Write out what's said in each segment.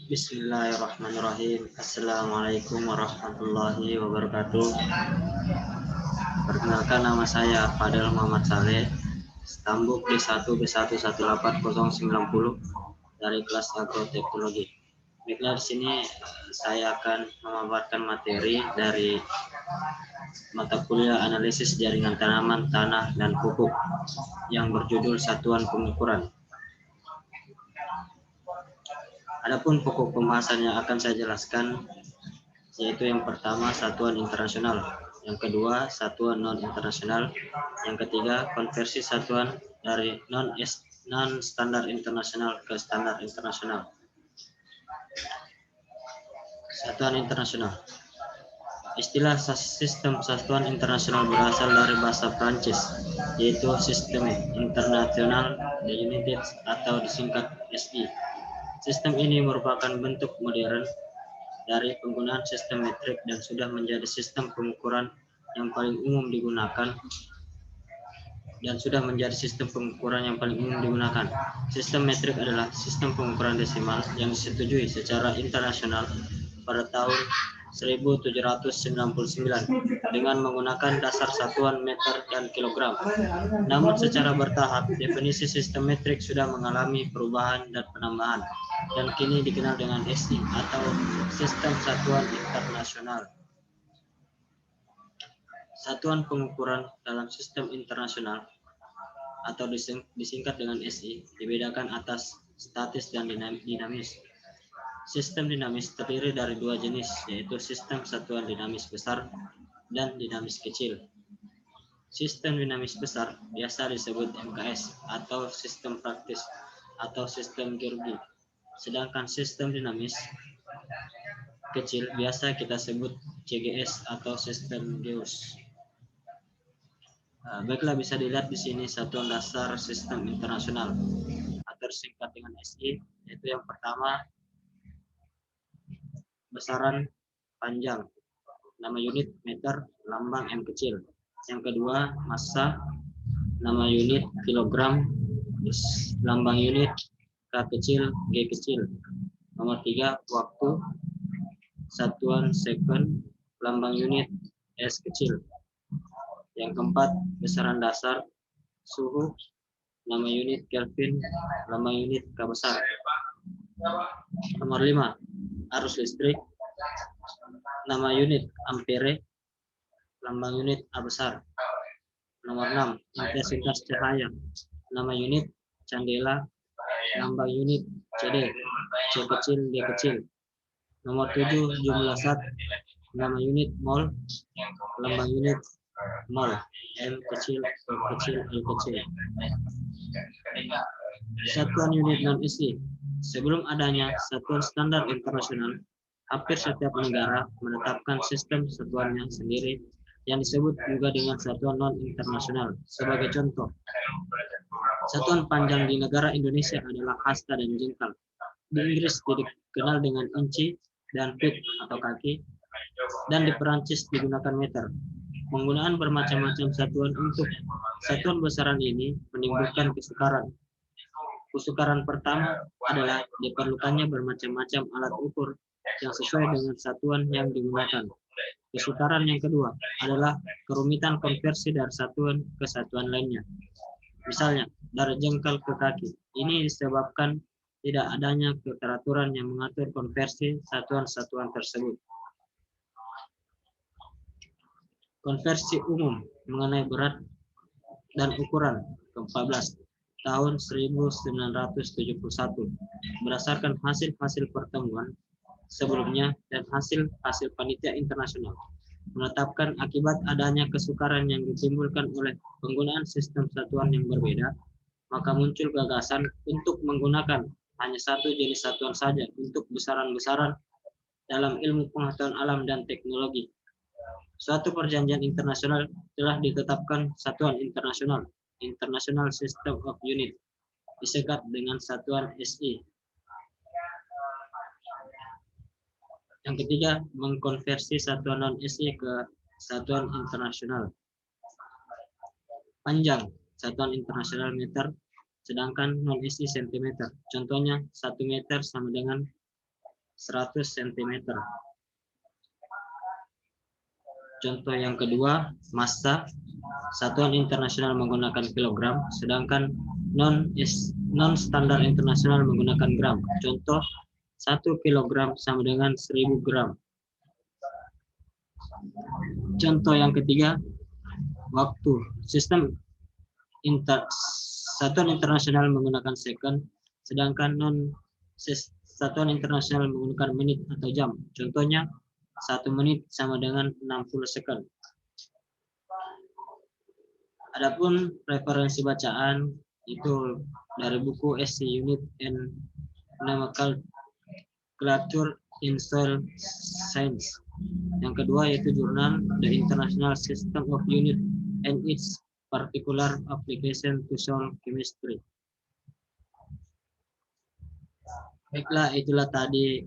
Bismillahirrahmanirrahim. Assalamualaikum warahmatullahi wabarakatuh. Perkenalkan, nama saya Fadel Muhammad Saleh, Stambuk D1B118090 dari kelas agroteknologi. Baiklah, di sini saya akan memaparkan materi dari mata kuliah analisis jaringan tanaman, tanah, dan pupuk yang berjudul Satuan Pengukuran. Adapun pokok pembahasan yang akan saya jelaskan yaitu yang pertama satuan internasional, yang kedua satuan non internasional, yang ketiga konversi satuan dari non standar internasional ke standar internasional. Satuan internasional. Istilah sistem satuan internasional berasal dari bahasa Prancis, yaitu Système International des Unités atau disingkat SI. Sistem ini merupakan bentuk modern dari penggunaan sistem metrik dan sudah menjadi sistem pengukuran yang paling umum digunakan Sistem metrik adalah sistem pengukuran desimal yang disetujui secara internasional pada tahun 1799 dengan menggunakan dasar satuan meter dan kilogram. Namun secara bertahap, definisi sistem metrik sudah mengalami perubahan dan penambahan, dan kini dikenal dengan SI atau Sistem Satuan Internasional. Satuan pengukuran dalam sistem internasional atau disingkat dengan SI dibedakan atas statis dan dinamis. Sistem dinamis terdiri dari dua jenis, yaitu sistem satuan dinamis besar dan dinamis kecil. Sistem dinamis besar biasa disebut MKS atau sistem praktis atau sistem geologi. Sedangkan sistem dinamis kecil biasa kita sebut CGS atau sistem geos. Baiklah, bisa dilihat di sini satuan dasar sistem internasional atau singkat dengan SI, yaitu yang pertama besaran panjang, nama unit meter, lambang M kecil. Yang kedua massa, nama unit kilogram, lambang unit K kecil, G kecil. Nomor 3 waktu, satuan second, lambang unit S kecil. Yang keempat besaran dasar, suhu, nama unit Kelvin, lambang unit K besar. Nomor 5 arus listrik, nama unit ampere, lambang unit A besar. Nomor 6 intensitas cahaya, nama unit candela, lambang unit CD, C kecil, D kecil. Nomor 7 jumlah zat, nama unit mol, lambang unit mol, M kecil, O kecil, L kecil. Satuan unit non-SI. Sebelum adanya satuan standar internasional, hampir setiap negara menetapkan sistem satuannya sendiri yang disebut juga dengan satuan non-internasional. Sebagai contoh, satuan panjang di negara Indonesia adalah hasta dan jengkal. Di Inggris dikenal dengan inci dan feet atau kaki, dan di Perancis digunakan meter. Penggunaan bermacam-macam satuan untuk satuan besaran ini menimbulkan kesukaran. Kesukaran pertama adalah diperlukannya bermacam-macam alat ukur yang sesuai dengan satuan yang digunakan. Kesukaran yang kedua adalah kerumitan konversi dari satuan ke satuan lainnya. Misalnya, dari jengkal ke kaki. Ini disebabkan tidak adanya keteraturan yang mengatur konversi satuan-satuan tersebut. Konversi umum mengenai berat dan ukuran ke-14 tahun 1971 berdasarkan hasil-hasil pertemuan sebelumnya dan hasil-hasil panitia internasional menetapkan akibat adanya kesukaran yang ditimbulkan oleh penggunaan sistem satuan yang berbeda, maka muncul gagasan untuk menggunakan hanya satu jenis satuan saja untuk besaran-besaran dalam ilmu pengetahuan alam dan teknologi. Suatu perjanjian internasional telah ditetapkan satuan internasional, International System of Unit, disingkat dengan satuan SI. Yang ketiga, mengkonversi satuan non-SI ke satuan internasional. Panjang, satuan internasional meter, sedangkan non-SI cm. Contohnya, 1 meter sama dengan 100 cm. Contoh yang kedua, massa. Satuan internasional menggunakan kilogram, sedangkan non standar internasional menggunakan gram. Contoh, 1 kilogram sama dengan 1000 gram. Contoh yang ketiga, waktu. Satuan internasional menggunakan second, sedangkan satuan internasional menggunakan menit atau jam. Contohnya, 1 menit sama dengan 60 second. Adapun referensi bacaan itu dari buku SC Unit and Nomenclature in Soil Science. Yang kedua yaitu jurnal The International System of Unit and its Particular Application to Soil Chemistry. Baiklah, itulah tadi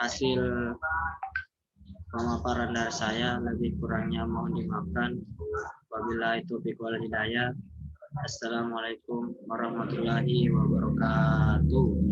hasil pemaparan dari saya. Lebih kurangnya mohon dimaafkan. Wabillahi taufiq wal hidayah. Assalamualaikum warahmatullahi wabarakatuh.